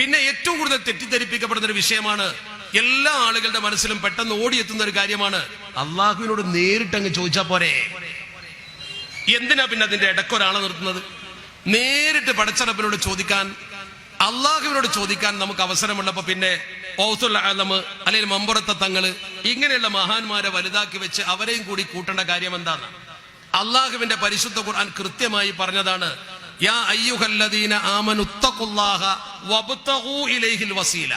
പിന്നെ ഏറ്റവും കൂടുതൽ തെറ്റിദ്ധരിപ്പിക്കപ്പെടുന്ന ഒരു വിഷയമാണ്, എല്ലാ ആളുകളുടെ മനസ്സിലും പെട്ടെന്ന് ഓടിയെത്തുന്ന ഒരു കാര്യമാണ്, അള്ളാഹുവിനോട് നേരിട്ട് അങ്ങ് ചോദിച്ചാൽ പോരെ. എന്തിനാ പിന്നെ അതിന്റെ ഇടയ്ക്കൊരാളെ നിർത്തുന്നത്? നേരിട്ട് പടച്ചറപ്പിനോട് ചോദിക്കാൻ, അള്ളാഹുവിനോട് ചോദിക്കാൻ നമുക്ക് അവസരമുള്ളപ്പോ പിന്നെ ഔസുൽ അലം അല്ലെങ്കിൽ മമ്പുറത്തെ തങ്ങള് ഇങ്ങനെയുള്ള മഹാന്മാരെ വലുതാക്കി വെച്ച് അവരെയും കൂടി കൂട്ടേണ്ട കാര്യം എന്താണ്? അള്ളാഹുവിന്റെ പരിശുദ്ധ ഖുർആൻ കൃത്യമായി പറഞ്ഞതാണ്, യാ അയ്യുഹല്ലദീന ആമനു തഖുല്ലാഹ വബ്തഗൂ ഇലൈഹിൽ വസീല.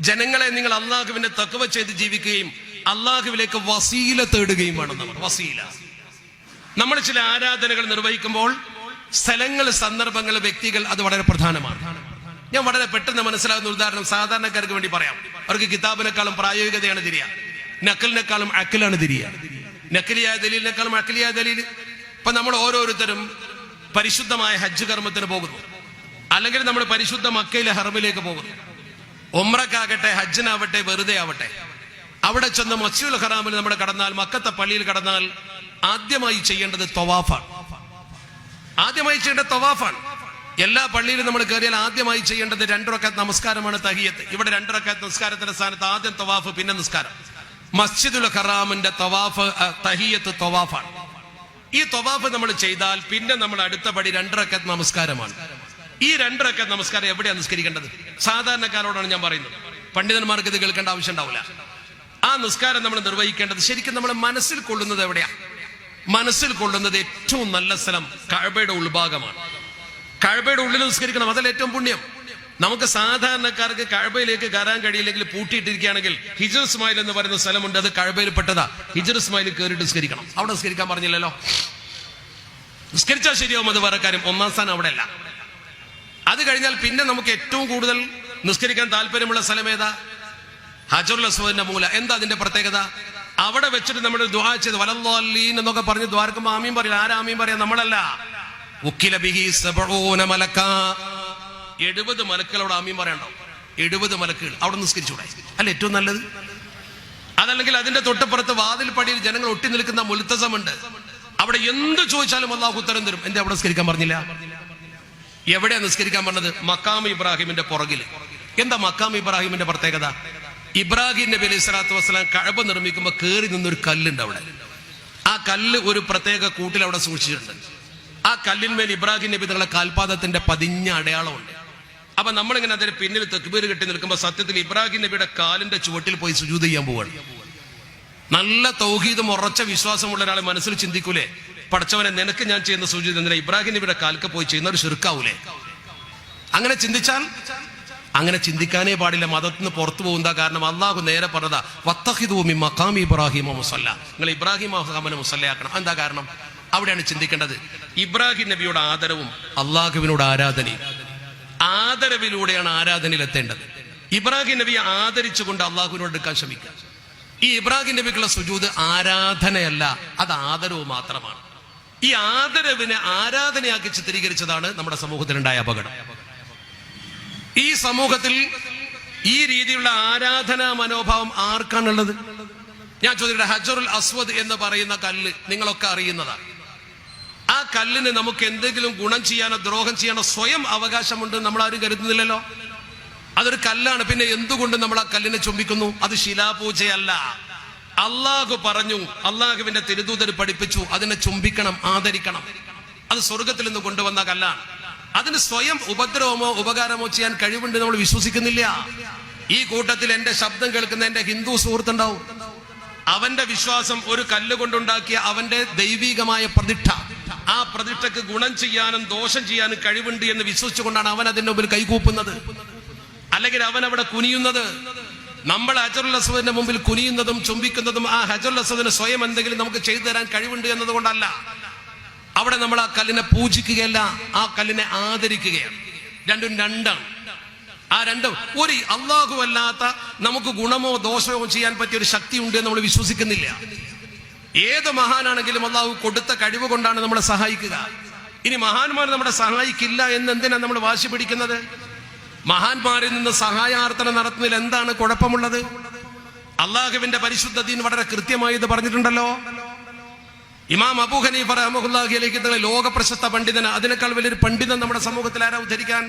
ജനങ്ങളെ, നിങ്ങൾ അള്ളാഹുവിന്റെ തഖ്വ ചെയ്ത് ജീവിക്കുകയും അള്ളാഹുവിലേക്ക് വസീല തേടുകയും വേണം. വസീല. നമ്മൾ ചില ആരാധനകൾ നിർവഹിക്കുമ്പോൾ സ്ഥലങ്ങൾ, സന്ദർഭങ്ങൾ, വ്യക്തികൾ, അത് വളരെ പ്രധാനമാണ്. ഞാൻ വളരെ പെട്ടെന്ന് മനസ്സിലാകുന്ന ഉദാഹരണം സാധാരണക്കാർക്ക് വേണ്ടി പറയാം. അവർക്ക് കിതാബിനെക്കാളും പ്രായോഗികതയാണ് തിരിയ, നക്കലിനെക്കാളും അക്കലാണ് തിരിയ. നക്കലിയായ ദലീലിനെക്കാളും അക്കലിയായ ദലീൽ. ഇപ്പൊ നമ്മൾ ഓരോരുത്തരും പരിശുദ്ധമായ ഹജ്ജ് കർമ്മത്തിന് പോകുന്നു, അല്ലെങ്കിൽ നമ്മൾ പരിശുദ്ധ മക്കയിലെ ഹറമിലേക്ക് പോകുന്നു. ഉംറക്കാകട്ടെ, ഹജ്ജിനാവട്ടെ, വെറുതെ ആവട്ടെ, അവിടെ ചെന്ന് മസ്ജിദുൽ ഹറാമിൽ നമ്മൾ കടന്നാൽ, മക്കത്തെ പള്ളിയിൽ കടന്നാൽ ആദ്യമായി ചെയ്യേണ്ടത് തവാഫാണ്. ആദ്യമായി ചെയ്യേണ്ടത് തവാഫാണ്. എല്ലാ പള്ളിയിലും നമ്മൾ കയറിയാൽ ആദ്യമായി ചെയ്യേണ്ടത് 2 റക്അത്ത് നമസ്കാരമാണ്, തഹിയ്യത്ത്. ഇവിടെ 2 റക്അത്ത് നിസ്കാരത്തിന്റെ സ്ഥാനത്ത് ആദ്യം തവാഫ്, പിന്നെ നിസ്കാരം. മസ്ജിദുൽ ഹറാമിന്റെ തവാഫ്, തഹിയ്യത്ത് തവാഫാണ്. ഈ തവാഫ് നമ്മൾ ചെയ്താൽ പിന്നെ നമ്മൾ അടുത്ത പടി 2 റക്അത്ത് നമസ്കാരമാണ്. ഈ 2 റക്അത്ത് നമസ്കാരം എവിടെയാണ് നിസ്കരിക്കേണ്ടത്? സാധാരണക്കാരോടാണ് ഞാൻ പറയുന്നത്, പണ്ഡിതന്മാർക്ക് ഇത് കേൾക്കേണ്ട ആവശ്യം ഉണ്ടാവില്ല. ആ നിസ്കാരം നമ്മൾ നിർവഹിക്കേണ്ടത് ശരിക്കും നമ്മൾ മനസ്സിൽ കൊള്ളുന്നത് എവിടെയാ? മനസ്സിൽ കൊള്ളുന്നത് ഏറ്റവും നല്ല സ്ഥലം കഅബയുടെ ഉൾഭാഗമാണ്. കഅബയുടെ ഉള്ളിൽ നിസ്കരിക്കണം, അതല്ല ഏറ്റവും പുണ്യം. നമുക്ക് സാധാരണക്കാർക്ക് കഅബയിലേക്ക് കയറാൻ കഴിയില്ലെങ്കിൽ, പൂട്ടിയിട്ടിരിക്കുകയാണെങ്കിൽ ഹിജ്ർ ഇസ്മായിൽ എന്ന് പറയുന്ന സ്ഥലമുണ്ട്, അത് കഅബയിൽ പെട്ടതാ. ഹിജ്ർ ഇസ്മായിൽ കയറിയിട്ട് നിസ്കരിക്കണം. അവിടെ നിസ്കരിക്കാൻ പറഞ്ഞില്ലല്ലോ. നിസ്കരിച്ചാൽ ശരിയാവും, അത് വേറെ കാര്യം. ഒന്നാം സ്ഥാനം അവിടെ അല്ല. അത് കഴിഞ്ഞാൽ പിന്നെ നമുക്ക് ഏറ്റവും കൂടുതൽ നിസ്കരിക്കാൻ താല്പര്യമുള്ള സ്ഥലം ഏതാ? ഹജറുൽ അസ്വദിന്റെ മൂല. എന്താ അതിന്റെ പ്രത്യേകത? അവിടെ വെച്ചിട്ട് നമ്മൾ ദുആ ചെയ്ത് വലല്ലാലീൻ എന്നൊക്കെ പറഞ്ഞ് ദ്വാരക്കുമ്പോൾ ആമീൻ പറയില്ല. ആരാ ആമീൻ പറയാ? നമ്മളല്ല. ഉക്കില ബിഹി 70 മലക്ക. 70 മലക്കുകളോട് ആമീൻ പറയണ്ടോ? 70 മലക്കുകൾ അവിടെ നിസ്കരിച്ചൂടെ? അല്ല ഏറ്റവും നല്ലത്? അതല്ലെങ്കിൽ അതിന്റെ തൊട്ടപ്പുറത്ത് വാതിൽ പടിയിൽ ജനങ്ങൾ ഒട്ടി നിൽക്കുന്ന മുൽത്തസമുണ്ട്, അവിടെ എന്ത് ചോദിച്ചാലും അല്ലാഹു ഉത്തരം തരും. എന്റെ അവിടെ നിസ്കരിക്കാൻ പറഞ്ഞില്ല? എവിടെയാ നിസ്കരിക്കാൻ പറഞ്ഞത്? മക്കാം ഇബ്രാഹിമിന്റെ പുറകിൽ. എന്താ മക്കാം ഇബ്രാഹിമിന്റെ പ്രത്യേകത? ഇബ്രാഹിം നബി അലൈഹി സ്വലാത്തു വസ്സലാം കഅബ നിർമ്മിക്കുമ്പോൾ കയറി നിന്നൊരു കല്ലുണ്ട് അവിടെ. ആ കല്ല് ഒരു പ്രത്യേക കൂട്ടിൽ അവിടെ സൂക്ഷിച്ചിട്ടുണ്ട്. ആ കല്ലിന്മേൽ ഇബ്രാഹിം നബി തങ്ങളുടെ കാൽപാദത്തിന്റെ പതിഞ്ഞ അടയാളമുണ്ട്. അപ്പൊ നമ്മളിങ്ങനെ അതിന് പിന്നിൽ തക്ബീർ കെട്ടി നിൽക്കുമ്പോൾ സത്യത്തിൽ ഇബ്രാഹിം നബിയുടെ കാലിന്റെ ചുവട്ടിൽ പോയി സുജൂദ് ചെയ്യാൻ പോവാണ്. നല്ല തൗഹീദും ഉറച്ച വിശ്വാസമുള്ള ഒരാളെ മനസ്സിൽ ചിന്തിക്കൂലേ, പടച്ചവനെ നിനക്ക് ഞാൻ ചെയ്യുന്ന സുജൂദ് എന്തിനാ ഇബ്രാഹിം നബിയുടെ കാൽക്ക് പോയി ചെയ്യുന്ന ഒരു ശിർക്കാവൂലേ? അങ്ങനെ ചിന്തിച്ചാൽ, അങ്ങനെ ചിന്തിക്കാനേ പാടില്ല. മതത്തിൽ നിന്ന് പുറത്തു പോകുന്ന കാരണം അള്ളാഹു നേരെ പറഞ്ഞതാ, വത്തഖിദൂ മിൻ മഖാമി ഇബ്രാഹിമ മുസല്ല. നിങ്ങൾ ഇബ്രാഹിം മഖാമിനെ മുസല്ലയാക്കണം. എന്താ കാരണം? അവിടെയാണ് ചിന്തിക്കേണ്ടത്. ഇബ്രാഹിം നബിയോട് ആദരവും അള്ളാഹുവിനോട് ആരാധനയും. ആദരവിലൂടെയാണ് ആരാധനയിൽ എത്തേണ്ടത്. ഇബ്രാഹിം നബിയെ ആദരിച്ചുകൊണ്ട് അള്ളാഹുവിനോട് എടുക്കാൻ ശ്രമിക്കുക. ഈ ഇബ്രാഹിം നബിക്കുള്ള സുജൂദ് ആരാധനയല്ല, അത് ആദരവ് മാത്രമാണ്. ഈ ആദരവിനെ ആരാധനയാക്കി ചിത്രീകരിച്ചതാണ് നമ്മുടെ സമൂഹത്തിലുണ്ടായ അപകടം. ഈ സമൂഹത്തിൽ ഈ രീതിയിലുള്ള ആരാധനാ മനോഭാവം ആർക്കാണുള്ളത്? ഞാൻ ചോദിക്കട്ടെ, ഹജറുൽ അസ്വദ് എന്ന് പറയുന്ന കല്ല് നിങ്ങളൊക്കെ അറിയുന്നതാണ്. ആ കല്ലിന് നമുക്ക് എന്തെങ്കിലും ഗുണം ചെയ്യാനോ ദ്രോഹം ചെയ്യാനോ സ്വയം അവകാശമുണ്ട് നമ്മൾ ആരും കരുതുന്നില്ലല്ലോ. അതൊരു കല്ലാണ്. പിന്നെ എന്തുകൊണ്ട് നമ്മൾ ആ കല്ലിനെ ചുംബിക്കുന്നു? അത് ശിലാപൂജയല്ല. അള്ളാഹു പറഞ്ഞു, അള്ളാഹുവിന്റെ തിരുദൂതർ പഠിപ്പിച്ചു, അതിനെ ചുംബിക്കണം, ആദരിക്കണം. അത് സ്വർഗത്തിൽ നിന്ന് കൊണ്ടുവന്ന കല്ലാണ്. അതിന് സ്വയം ഉപദ്രവമോ ഉപകാരമോ ചെയ്യാൻ കഴിവുണ്ട് നമ്മൾ വിശ്വസിക്കുന്നില്ല. ഈ കൂട്ടത്തിൽ എന്റെ ശബ്ദം കേൾക്കുന്ന എന്റെ ഹിന്ദു സുഹൃത്തുണ്ടാവും. അവന്റെ വിശ്വാസം ഒരു കല്ല് കൊണ്ടുണ്ടാക്കിയ അവന്റെ ദൈവികമായ പ്രതിഷ്ഠ, ആ പ്രതിഷ്ഠക്ക് ഗുണം ചെയ്യാനും ദോഷം ചെയ്യാനും കഴിവുണ്ട് എന്ന് വിശ്വസിച്ചുകൊണ്ടാണ് അവൻ അതിന്റെ മുമ്പിൽ കൈകൂപ്പുന്നത്, അല്ലെങ്കിൽ അവൻ അവിടെ കുനിയുന്നത്. നമ്മൾ ഹജറുൽ അസ്വദിന്റെ മുമ്പിൽ കുനിയുന്നതും ചുംബിക്കുന്നതും ആ ഹജറുൽ അസ്വദിന് സ്വയം എന്തെങ്കിലും നമുക്ക് ചെയ്തു തരാൻ കഴിവുണ്ട് എന്നതുകൊണ്ടല്ല. അവിടെ നമ്മൾ ആ കല്ലിനെ പൂജിക്കുകയല്ല, ആ കല്ലിനെ ആദരിക്കുകയാണ്. രണ്ടും രണ്ടാണ്. ആ രണ്ടും ഒരു അള്ളാഹു അല്ലാത്ത നമുക്ക് ഗുണമോ ദോഷമോ ചെയ്യാൻ പറ്റിയ ഒരു ശക്തി ഉണ്ട് എന്ന് നമ്മൾ വിശ്വസിക്കുന്നില്ല. ഏത് മഹാനാണെങ്കിലും അള്ളാഹു കൊടുത്ത കഴിവ് കൊണ്ടാണ് നമ്മളെ സഹായിക്കുക. ഇനി മഹാന്മാർ നമ്മളെ സഹായിക്കില്ല എന്ന് എന്തിനാണ് നമ്മൾ വാശി പിടിക്കുന്നത്? മഹാന്മാരിൽ നിന്ന് സഹായാർത്ഥന നടത്തുന്നതിൽ എന്താണ് കുഴപ്പമുള്ളത്? അള്ളാഹുവിന്റെ പരിശുദ്ധ ദീൻ വളരെ കൃത്യമായി ഇത് പറഞ്ഞിട്ടുണ്ടല്ലോ. ഇമാം അബൂ ഹനീഫ റഹ്മത്തുള്ളാഹി അലൈഹി ലോക പ്രശസ്ത പണ്ഡിതന്, അതിനേക്കാൾ വലിയൊരു പണ്ഡിതൻ നമ്മുടെ സമൂഹത്തിൽ ആരാ ഉദ്ധരിക്കാൻ?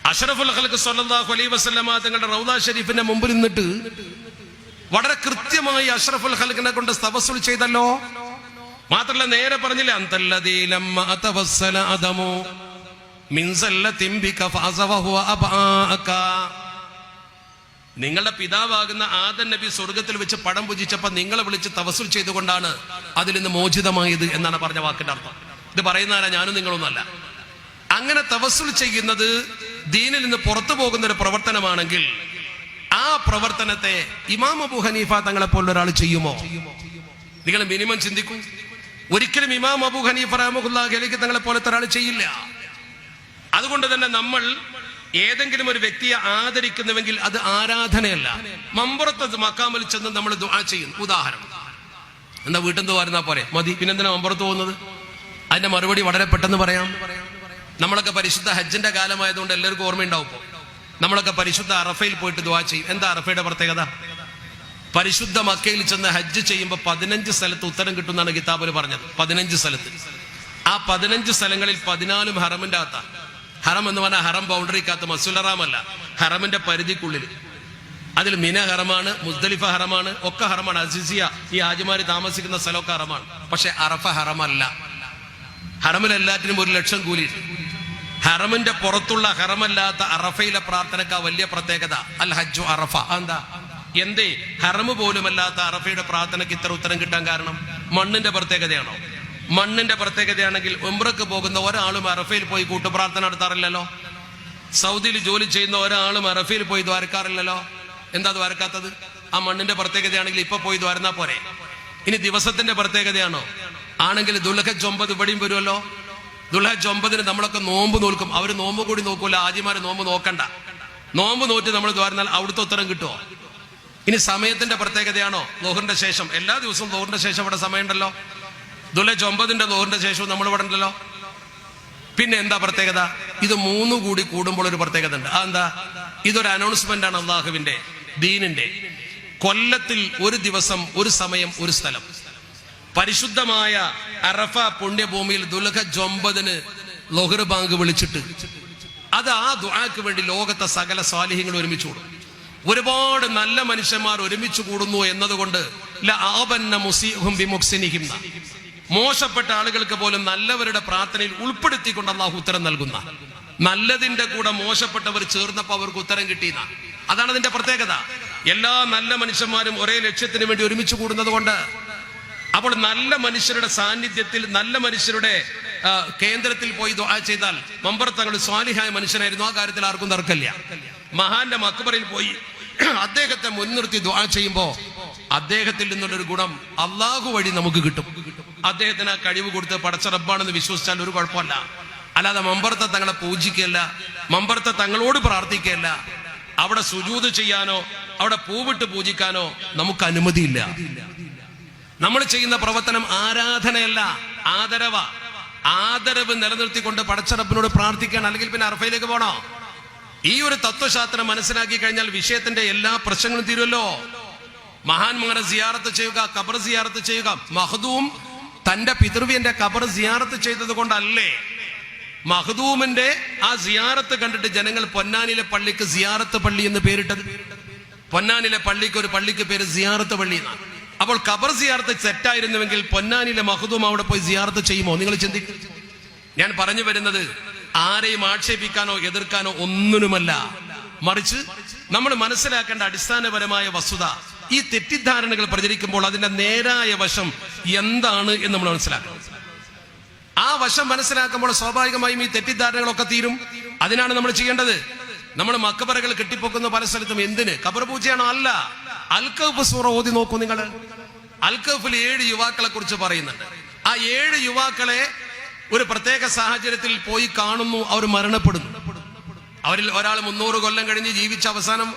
അഷ്റഫുൽ ഖൽഖ് സ്വല്ലല്ലാഹു അലൈഹി വസല്ലമ തങ്ങളുടെ റൗദ ഷരീഫിന്റെ മുമ്പിൽ നിന്നിട്ട് വളരെ കൃത്യമായി അഷ്റഫുൽ ഖൽഖിനെ കൊണ്ട് തവസ്സുൽ ചെയ്തല്ലോ. മാത്രല്ല നേരെ പറഞ്ഞില്ല, അന്തല്ലദീ ലമ്മ അതവസ്സല അദമു മിൻ സല്ലത്തിൻ ബിക ഫഅസ വഹുവ അബആക. നിങ്ങളുടെ പിതാവാകുന്ന ആദം നബി സ്വർഗത്തിൽ വെച്ച് പടം പൂജിച്ചപ്പോൾ നിങ്ങളെ വിളിച്ച് തവസ്സുൽ ചെയ്തുകൊണ്ടാണ് അതിൽ നിന്ന് മോചിതമായത് എന്നാണ് പറഞ്ഞ വാക്കിന്റെ അർത്ഥം. ഇത് പറയുന്നതാരാ? ഞാനും നിങ്ങളൊന്നല്ല. അങ്ങനെ തവസ്സുൽ ചെയ്യുന്നത് ദീനിൽ നിന്ന് പുറത്തു പോകുന്ന ഒരു പ്രവർത്തനമാണെങ്കിൽ ആ പ്രവർത്തനത്തെ ഇമാം അബൂ ഹനീഫ തങ്ങളെ പോലെ ഒരാൾ ചെയ്യുമോ? നിങ്ങൾ മിനിമം ചിന്തിക്കൂ. ഒരിക്കലും ഇമാം അബൂ ഹനീഫ റഹ്മത്തുള്ളാഹി അലൈഹി തങ്ങളെ പോലത്തെ ഒരാൾ ചെയ്യില്ല. അതുകൊണ്ട് തന്നെ നമ്മൾ ഏതെങ്കിലും ഒരു വ്യക്തിയെ ആദരിക്കുന്നുവെങ്കിൽ അത് ആരാധനയല്ല, മമ്പുറത്ത് മക്കാമിൽ ചെന്ന് നമ്മൾ ദുആ ചെയ്യുന്നു. ഉദാഹരണം, എന്താ വീട്ടിൽ നിന്ന് വരുന്നാ പോരെ, മതി, പിന്നെന്തിനാ മമ്പുറത്ത് പോകുന്നത്? അതിന്റെ മറുപടി വളരെ പെട്ടെന്ന് പറയാം. നമ്മളൊക്കെ പരിശുദ്ധ ഹജ്ജിന്റെ കാലമായതുകൊണ്ട് എല്ലാവർക്കും ഓർമ്മയുണ്ടാവും. നമ്മളൊക്കെ പരിശുദ്ധ അറഫയിൽ പോയിട്ട് ദുആ ചെയ്യും. എന്താ അറഫയുടെ പ്രത്യേകത? പരിശുദ്ധ മക്കയിൽ ചെന്ന് ഹജ്ജ് ചെയ്യുമ്പോൾ 15 സ്ഥലത്ത് ഉത്തരം കിട്ടുമെന്നാണ് കിതാബിൽ പറഞ്ഞത്. 15 സ്ഥലത്ത്. ആ 15 സ്ഥലങ്ങളിൽ 14 ഹറമിന്റെ അകത്ത. ഹറം എന്ന് പറഞ്ഞാൽ ഹറം ബൗണ്ടറിക്കകത്ത്, മസ്ജിദുൽ ഹറാമല്ല, ഹറമിന്റെ പരിധിക്കുള്ളിൽ. അതിൽ മിന ഹറമാണ്, മുസ്ദലിഫ ഹറമാണ്, ഒക്കെ ഹറമാണ്. അസിസിയ, ഈ ഹാജിമാര് താമസിക്കുന്ന സ്ഥലമൊക്കെ ഹറമാണ്. പക്ഷെ അറഫ ഹറമല്ല. ഹറമിൽ എല്ലാറ്റിനും 1 ലക്ഷം കൂലി. ഹറമിന്റെ പുറത്തുള്ള ഹറമല്ലാത്ത അറഫയിലെ പ്രാർത്ഥനക്കാ വലിയ പ്രത്യേകത. അൽ ഹജ്ജു അറഫ. എന്താ? എന്തേ ഹറമ് പോലുമല്ലാത്ത അറഫയുടെ പ്രാർത്ഥനയ്ക്ക് ഇത്ര ഉത്തരം കിട്ടാൻ കാരണം? മണ്ണിന്റെ പ്രത്യേകതയാണോ? മണ്ണിന്റെ പ്രത്യേകതയാണെങ്കിൽ ഉംറക്ക് പോകുന്ന ഒരാളും അറഫയിൽ പോയി കൂട്ടുപ്രാർത്ഥന നടത്താറില്ലല്ലോ. സൗദിയിൽ ജോലി ചെയ്യുന്ന ഒരാളും അറഫയിൽ പോയി ദ്വാരക്കാറില്ലല്ലോ. എന്താ ദ്വാരക്കാത്തത്? ആ മണ്ണിന്റെ പ്രത്യേകതയാണെങ്കിൽ ഇപ്പൊ പോയി ദ്വാരന്നാ പോരെ. ഇനി ദിവസത്തിന്റെ പ്രത്യേകതയാണോ? ആണെങ്കിൽ ദുൽഹജ്ജ് 9 ഇവിടെയും വരുമല്ലോ. ദുൽഹജ്ജ് 9 നമ്മളൊക്കെ നോമ്പ് നോൽക്കും. അവര് നോമ്പ് കൂടി നോക്കൂല. ഹാജിമാര് നോമ്പ് നോക്കണ്ട. നോമ്പ് നോറ്റ് നമ്മൾ ദ്വാരന്നാൽ അവിടുത്തെ ഉത്തരം കിട്ടുമോ? ഇനി സമയത്തിന്റെ പ്രത്യേകതയാണോ? ലോഹറിന്റെ ശേഷം. എല്ലാ ദിവസവും ലോഹറിന്റെ ശേഷം ഇവിടെ സമയമുണ്ടല്ലോ. ദുൽഹജ്ജ് 9 ലോഹറിന്റെ ശേഷവും നമ്മൾ ഇവിടെ ഉണ്ടല്ലോ. പിന്നെ എന്താ പ്രത്യേകത? ഇത് 3 കൂടി കൂടുമ്പോൾ ഒരു പ്രത്യേകത ഉണ്ട്. അതെന്താ? ഇതൊരു അനൗൺസ്മെന്റ് ആണ് അള്ളാഹുവിന്റെ ദീനിന്റെ. കൊല്ലത്തിൽ ഒരു ദിവസം, ഒരു സമയം, ഒരു സ്ഥലം. പരിശുദ്ധമായ അറഫ പുണ്യഭൂമിയിൽ ദുൽഹജ്ജ് 9 ലോഹർ ബാങ്ക് വിളിച്ചിട്ട് അത് ആ ദുആക്ക് വേണ്ടി ലോകത്തെ സകല സ്വാലിഹ്യങ്ങൾ ഒരുമിച്ച് കൂടും. ഒരുപാട് നല്ല മനുഷ്യന്മാർ ഒരുമിച്ച് കൂടുന്നു എന്നതുകൊണ്ട് മോശപ്പെട്ട ആളുകൾക്ക് പോലും നല്ലവരുടെ പ്രാർത്ഥനയിൽ ഉൾപ്പെടുത്തിക്കൊണ്ട് അള്ളാഹു ഉത്തരം നൽകുന്ന, നല്ലതിന്റെ കൂടെ മോശപ്പെട്ടവർ ചേർന്നപ്പോൾ അവർക്ക് ഉത്തരം കിട്ടിയെന്ന. അതാണ് അതിന്റെ പ്രത്യേകത. എല്ലാ നല്ല മനുഷ്യന്മാരും ഒരേ ലക്ഷ്യത്തിന് വേണ്ടി ഒരുമിച്ച് കൂടുന്നത് കൊണ്ട്. അപ്പോൾ നല്ല മനുഷ്യരുടെ സാന്നിധ്യത്തിൽ, നല്ല മനുഷ്യരുടെ കേന്ദ്രത്തിൽ പോയി ദുആ ചെയ്താൽ, മമ്പറത്തങ്ങൾ സ്വാലിഹായ മനുഷ്യനായിരുന്നു, ആ കാര്യത്തിൽ ആർക്കും തർക്കമില്ല. മഹാന്റെ മക്ബറയിൽ പോയി അദ്ദേഹത്തെ മുൻനിർത്തി ദുആ ചെയ്യുമ്പോ അദ്ദേഹത്തിൽ നിന്നുള്ളൊരു ഗുണം അള്ളാഹു വഴി നമുക്ക് കിട്ടും. അദ്ദേഹത്തിന് ആ കഴിവ് കൊടുത്ത് പടച്ച റബ്ബാണെന്ന് വിശ്വസിച്ചാൽ ഒരു കുഴപ്പമല്ല. അല്ലാതെ മമ്പറത്തെ തങ്ങളെ പൂജിക്കുകയല്ല, മമ്പറത്തെ തങ്ങളോട് പ്രാർത്ഥിക്കുകയല്ല. അവിടെ സുജൂദ് ചെയ്യാനോ അവിടെ പൂവിട്ട് പൂജിക്കാനോ നമുക്ക് അനുമതിയില്ല. നമ്മൾ ചെയ്യുന്ന പ്രവർത്തനം ആരാധനയല്ല, ആദരവ. ആദരവ് നിലനിർത്തിക്കൊണ്ട് പടച്ച റബ്ബിനോട് പ്രാർത്ഥിക്കാൻ. അല്ലെങ്കിൽ പിന്നെ അറഫയിലേക്ക് പോണോ? ഈ ഒരു തത്വശാസ്ത്രം മനസ്സിലാക്കി കഴിഞ്ഞാൽ വിഷയത്തിന്റെ എല്ലാ പ്രശ്നങ്ങളും തീരുമല്ലോ. മഹാന്മാരെ സിയാറത്ത് ചെയ്യുക, ഖബർ സിയാറത്ത് ചെയ്യുക. മഖ്ദൂം തന്റെ പിതൃവ്യന്റെ ഖബർ സിയാറത്ത് ചെയ്തത് കൊണ്ടല്ലേ മഖ്ദൂമിന്റെ ആ സിയാറത്ത് കണ്ടിട്ട് ജനങ്ങൾ പൊന്നാനിലെ പള്ളിക്ക് സിയാറത്ത് പള്ളി എന്ന് പേരിട്ടത്. പൊന്നാനിലെ പള്ളിക്ക് ഒരു പള്ളിക്ക് പേര് സിയാറത്ത് പള്ളി എന്നാണ്. അപ്പോൾ ഖബർ സിയാറത്ത് സെറ്റായിരുന്നുവെങ്കിൽ പൊന്നാനിലെ മഖ്ദൂം അവിടെ പോയി സിയാറത്ത് ചെയ്യുമോ? നിങ്ങൾ ചിന്തിക്കും. ഞാൻ പറഞ്ഞു വരുന്നത് ആരെയും ആക്ഷേപിക്കാനോ എതിർക്കാനോ ഒന്നിനുമല്ല. മറിച്ച് നമ്മൾ മനസ്സിലാക്കേണ്ട അടിസ്ഥാനപരമായ വസ്തുത, ഈ തെറ്റിദ്ധാരണകൾ പ്രചരിക്കുമ്പോൾ അതിന്റെ നേരായ വശം എന്താണ് എന്ന് നമ്മൾ മനസ്സിലാക്കണം. ആ വശം മനസ്സിലാക്കുമ്പോൾ സ്വാഭാവികമായും ഈ തെറ്റിദ്ധാരണകളൊക്കെ തീരും. അതിനാണ് നമ്മൾ ചെയ്യേണ്ടത്. നമ്മൾ മക്കബറകൾ കെട്ടിപ്പൊക്കുന്ന പല സ്ഥലത്തും എന്തിന്? ഖബർ പൂജയാണോ? അല്ല. അൽ-കഹ്ഫ് സൂറ ഓതി നോക്കൂ നിങ്ങൾ. അൽ-കഹ്ഫിൽ 7 യുവാക്കളെ കുറിച്ച് പറയുന്നുണ്ട്. ആ 7 യുവാക്കളെ ഒരു പ്രത്യേക സാഹചര്യത്തിൽ പോയി കാണുന്നു, അവർ മരണപ്പെടുന്നു. അവരിൽ ഒരാൾ 300 കൊല്ലം കഴിഞ്ഞ് ജീവിച്ച അവസാനം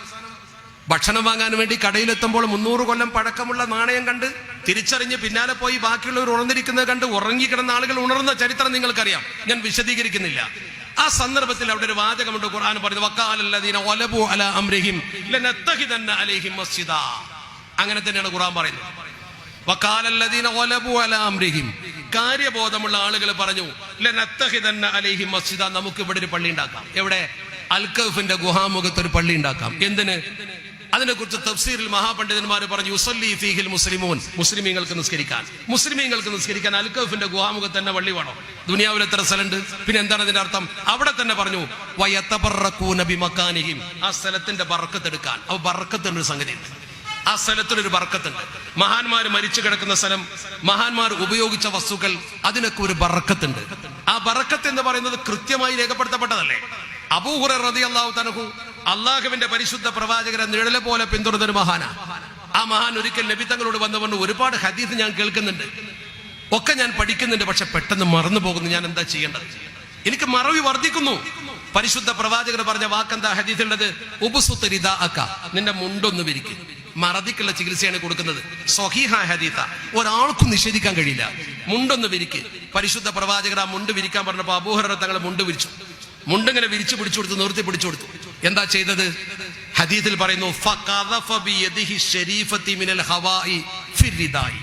ഭക്ഷണം വാങ്ങാൻ വേണ്ടി കടയിലെത്തുമ്പോൾ 300 കൊല്ലം പഴക്കമുള്ള നാണയം കണ്ട് തിരിച്ചറിഞ്ഞ് പിന്നാലെ പോയി ബാക്കിയുള്ളവർ ഉണർന്നിരിക്കുന്നത് കണ്ട് ഉറങ്ങിക്കിടന്ന ആളുകൾ ഉണർന്ന ചരിത്രം നിങ്ങൾക്കറിയാം. ഞാൻ വിശദീകരിക്കുന്നില്ല. ആ സന്ദർഭത്തിൽ അവിടെ ഒരു വാചകമുണ്ട്. ഖുർആൻ പറയുന്നത് വഖാലല്ലദീന ഗലബു അലാ അംരിഹിം ലനത്തഖിദന്ന അലൈഹിം മസ്ജിദ. അങ്ങനെ തന്നെയാണ് ഖുർആൻ പറയുന്നത്. വഖാലല്ലദീന ഗലബു അലാ അംരിഹിം, കാര്യബോധമുള്ള ആളുകൾ പറഞ്ഞു ലനത്തഖിദന്ന അലൈഹിം മസ്ജിദ, നമുക്ക് ഇവിടെ ഒരു പള്ളി ഉണ്ടാക്കാം. എവിടെ? അൽക്കഫിന്റെ ഗുഹാമുഖത്ത് ഒരു പള്ളി ഉണ്ടാക്കാം. എന്തിന്? അതിനെക്കുറിച്ച് തഫ്സീറിൽ മഹാപണ്ഡിതന്മാർ പറഞ്ഞു, യുസല്ലി ഫീഹിൽ മുസ്ലിമൂൻ, മുസ്ലിമീങ്ങൾക്ക് നിസ്കരിക്കാൻ അൽക്കഫിന്റെ ഗുഹാമുഖത്ത് തന്നെ പള്ളി വേണം. ദുനിയാവിൽ എത്ര സ്ഥലമുണ്ട്? പിന്നെ എന്താണ് അതിന്റെ അർത്ഥം? അവിടെ തന്നെ പറഞ്ഞു വയതബറകൂന ബിമകാനിഹിം, ആ സ്ഥലത്തിന്റെ ബർക്കത്ത് എടുക്കാൻ. ആ ബർക്കത്തിന്റെ ഒരു സംഗതി ഉണ്ട്, ആ സ്ഥലത്തിനൊരു ബർക്കത്തുണ്ട്. മഹാന്മാർ മരിച്ചു കിടക്കുന്ന സ്ഥലം, മഹാന്മാർ ഉപയോഗിച്ച വസ്തുക്കൾ, അതിനൊക്കെ ഒരു ബർക്കത്തുണ്ട്. ആ ബർക്കത്ത് എന്ന് പറയുന്നത് കൃത്യമായി രേഖപ്പെടുത്തപ്പെട്ടതല്ലേ. അബൂ ഹുറൈറ റളിയല്ലാഹു തആല അള്ളാഹുവിന്റെ പരിശുദ്ധ പ്രവാചകരെ നിഴലെ പോലെ പിന്തുടർന്നൊരു മഹാനാ. ആ മഹാൻ ഒരിക്കൽ നബി തങ്ങളോട് വന്നുകൊണ്ട് ഒരുപാട് ഹദീസ് ഞാൻ കേൾക്കുന്നുണ്ട്, ഒക്കെ ഞാൻ പഠിക്കുന്നുണ്ട്, പക്ഷെ പെട്ടെന്ന് മറന്നു പോകുന്നു. ഞാൻ എന്താ ചെയ്യേണ്ടത്? എനിക്ക് മറവി വർദ്ധിക്കുന്നു. പരിശുദ്ധ പ്രവാചകർ പറഞ്ഞ വാക്കെന്താ ഹദീസിലുള്ളത്? ഉബ്സുത്ത് റിദാഅക, നിന്റെ മുണ്ടൊന്ന് വിരിക്കും. മറദിക്കുള്ള ചികിത്സയാണ് കൊടുക്കുന്നത്. സ്വഹീഹ ഹദീസ, ഒരാൾക്കും നിഷേധിക്കാൻ കഴിയില്ല. മുണ്ടൊന്ന് വിരിക്ക്. പരിശുദ്ധ പ്രവാചകർ ആ മുണ്ട് വിരിക്കാൻ പറഞ്ഞപ്പോൾ അബൂ ഹുറൈറ തങ്ങൾ മുണ്ട് വിരിച്ചു. മുണ്ടിങ്ങനെ വിരിച്ചു പിടിച്ചു കൊടുത്തു, നിർത്തി പിടിച്ചു കൊടുത്തു. എന്താ ചെയ്തത്? ഹദീസിൽ പറയുന്നു ഫഖദഫ ബിയദിഹി ശരീഫതി മിനൽ ഹവാഇ ഫിർരിദായി,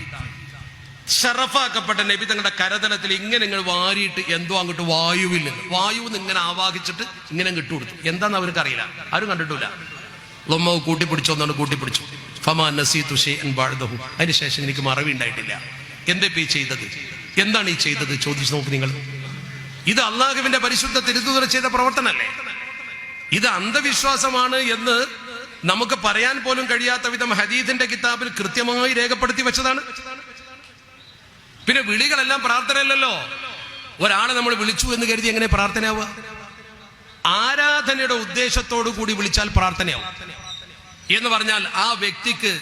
ഷറഫാക്കപ്പെട്ട നബി തങ്ങളുടെ കരതലത്തിൽ ഇങ്ങനെ ഇങ്ങനെ വാരിയിട്ട് എന്തോ അങ്ങോട്ട് വായുവിൽ നിന്ന് ഇങ്ങനെ ആവാഹിച്ചിട്ട് ഇങ്ങനെ കിട്ടുകൊടുത്തു. എന്താന്ന് അവർക്ക് അറിയില്ല, ആരും കണ്ടിട്ടില്ല. ലൊമ്മവ് കൂട്ടിപ്പിടിച്ചോന്നാണ് കൂട്ടിപ്പിടിച്ചു. ഫമാ നസീതു ഷൈഅൻ ബഅദഹു, അതിനുശേഷം എനിക്ക് മറവി ഉണ്ടായിട്ടില്ല. എന്താ ഈ ചെയ്തത്? എന്താണ് ഈ ചെയ്തത്? ചോദിച്ചു നോക്ക് നിങ്ങൾ. ഇത് അള്ളാഹുവിന്റെ പരിശുദ്ധ തിരുത്തൂതർ ചെയ്ത പ്രവർത്തനമല്ലേ? ഇത് അന്ധവിശ്വാസമാണ് എന്ന് നമുക്ക് പറയാൻ പോലും കഴിയാത്ത വിധം ഹദീസിന്റെ കിതാബിൽ കൃത്യമായി രേഖപ്പെടുത്തി വെച്ചതാണ്. പിന്നെ വിളികളെല്ലാം പ്രാർത്ഥനയല്ലല്ലോ. ഒരാളെ നമ്മൾ വിളിച്ചു എന്ന് കരുതി എങ്ങനെ പ്രാർത്ഥനയാവുക? ആരാധനയുടെ ഉദ്ദേശത്തോടു കൂടി വിളിച്ചാൽ പ്രാർത്ഥനയാവും. എന്ന് പറഞ്ഞാൽ ആ വ്യക്തിക്ക്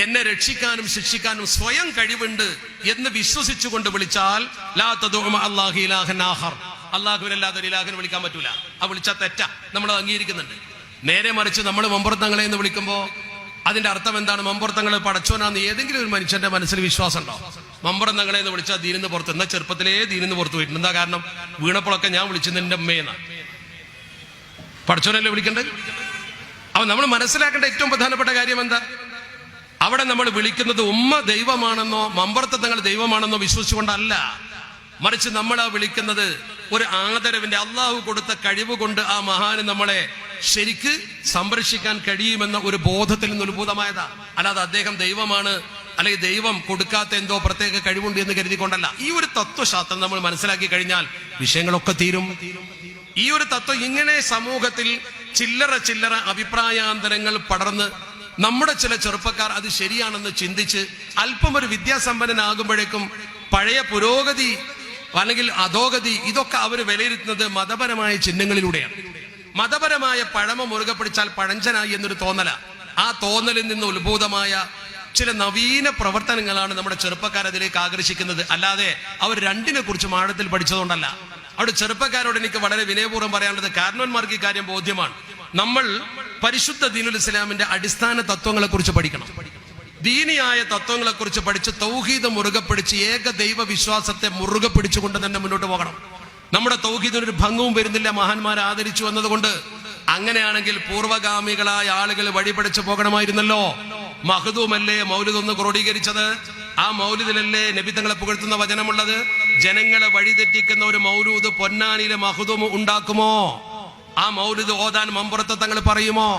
എന്നെ രക്ഷിക്കാനും ശിക്ഷിക്കാനും സ്വയം കഴിവുണ്ട് എന്ന് വിശ്വസിച്ചുകൊണ്ട് വിളിച്ചാൽ ലാ തദഉ മഅല്ലാഹി ഇലാഹൻ ആഖർ, അല്ലാഹുവിനല്ലാതെ ഒരു ഇലാഹിനെ വിളിക്കാൻ പറ്റൂല. ആ വിളിച്ചാൽ തെറ്റാ, നമ്മൾ അംഗീകരിക്കുന്നുണ്ട്. നേരെ മറിച്ച് നമ്മൾ മമ്പുറത്തങ്ങളെ എന്ന് വിളിക്കുമ്പോൾ അതിന്റെ അർത്ഥം എന്താണ്? മമ്പുറത്തങ്ങളെ പടച്ചോനാന്ന് ഏതെങ്കിലും ഒരു മനുഷ്യന്റെ മനസ്സിൽ വിശ്വാസം ഉണ്ടോ? മമ്പുറത്തങ്ങളെ എന്ന് വിളിച്ചാൽ ദീനിന്ന് പുറത്ത്, എന്നാ ചെറുപ്പത്തിലേ ദീനിന്ന് പുറത്ത് പോയിട്ടുണ്ട്. എന്താ കാരണം? വീണപ്പോഴൊക്കെ ഞാൻ വിളിച്ചത് എന്റെ അമ്മയെന്നാ. പടച്ചോനല്ലേ വിളിക്കണ്ടത്? അപ്പൊ നമ്മൾ മനസ്സിലാക്കേണ്ട ഏറ്റവും പ്രധാനപ്പെട്ട കാര്യം എന്താ? അവിടെ നമ്മൾ വിളിക്കുന്നത് ഉമ്മ ദൈവമാണെന്നോ മമ്പർത്തങ്ങൾ ദൈവമാണെന്നോ വിശ്വസിച്ചുകൊണ്ടല്ല, മറിച്ച് നമ്മൾ ആ വിളിക്കുന്നത് ഒരു ആദരവിന്റെ, അള്ളാഹു കൊടുത്ത കഴിവ് കൊണ്ട് ആ മഹാന് നമ്മളെ ശരിക്ക് സംരക്ഷിക്കാൻ കഴിയുമെന്ന ഒരു ബോധത്തിൽ നിന്ന് ഉത്ഭൂതമായതാ. അല്ലാതെ അദ്ദേഹം ദൈവമാണ് അല്ലെങ്കിൽ ദൈവം കൊടുക്കാത്ത എന്തോ പ്രത്യേക കഴിവുണ്ട് എന്ന് കരുതിക്കൊണ്ടല്ല. ഈ ഒരു തത്വശാസ്ത്രം നമ്മൾ മനസ്സിലാക്കി കഴിഞ്ഞാൽ വിഷയങ്ങളൊക്കെ തീരും. ഈ ഒരു തത്വം ഇങ്ങനെ സമൂഹത്തിൽ ചില്ലറ അഭിപ്രായാന്തരങ്ങൾ പടർന്ന് നമ്മുടെ ചില ചെറുപ്പക്കാർ അത് ശരിയാണെന്ന് ചിന്തിച്ച് അല്പം ഒരു വിദ്യാസമ്പന്നനാകുമ്പോഴേക്കും പഴയ പുരോഗതി അല്ലെങ്കിൽ അധോഗതി ഇതൊക്കെ അവർ വിലയിരുത്തുന്നത് മതപരമായ ചിഹ്നങ്ങളിലൂടെയാണ്. മതപരമായ പഴമ മുറുകെ പിടിച്ചാൽ പഴഞ്ചനായി എന്നൊരു തോന്നല. ആ തോന്നലിൽ നിന്ന് ഉത്ഭൂതമായ ചില നവീന പ്രവർത്തനങ്ങളാണ് നമ്മുടെ ചെറുപ്പക്കാർ അതിലേക്ക് ആകർഷിക്കുന്നത്. അല്ലാതെ അവർ രണ്ടിനെ കുറിച്ചും ആഴത്തിൽ പഠിച്ചതുകൊണ്ടല്ല. അവിടെ ചെറുപ്പക്കാരോട് എനിക്ക് വളരെ വിനയപൂർവ്വം പറയാനുള്ളത്, കാരണവന്മാർക്ക് ഈ കാര്യം ബോധ്യമാണ്. നമ്മൾ പരിശുദ്ധ ദീനുൽ ഇസ്ലാമിന്റെ അടിസ്ഥാന തത്വങ്ങളെ കുറിച്ച് പഠിക്കണം. ദീനിയായ തത്വങ്ങളെ കുറിച്ച് പഠിച്ച് തൗഹീദ് മുറുകെ പിടിച്ച് ഏക ദൈവ വിശ്വാസത്തെ മുറുകെ പിടിച്ചുകൊണ്ട് തന്നെ മുന്നോട്ട് പോകണം. നമ്മുടെ തൗഹീദിനൊരു ഭംഗവും വരുന്നില്ല മഹാന്മാരെ ആദരിച്ചു എന്നതുകൊണ്ട്. അങ്ങനെയാണെങ്കിൽ പൂർവ്വഗാമികളായ ആളുകൾ വഴിപടിച്ചു പോകണമായിരുന്നല്ലോ. മഹ്ദൂമല്ലേ മൗലിദ് ഒന്ന് ക്രോഡീകരിച്ചത്? ആ മൗലിദിലല്ലേ നബി തങ്ങളെ പുകഴ്ത്തുന്ന വചനമുള്ളത്? ജനങ്ങളെ വഴിതെറ്റിക്കുന്ന ഒരു മൗലൂദ് പൊന്നാനിയിലെ മഹ്ദൂം ഉണ്ടാക്കുമോ? ആ മൗലിദ് ഓതാൻ മമ്പുറത്ത് തങ്ങൾ പറയുമോ?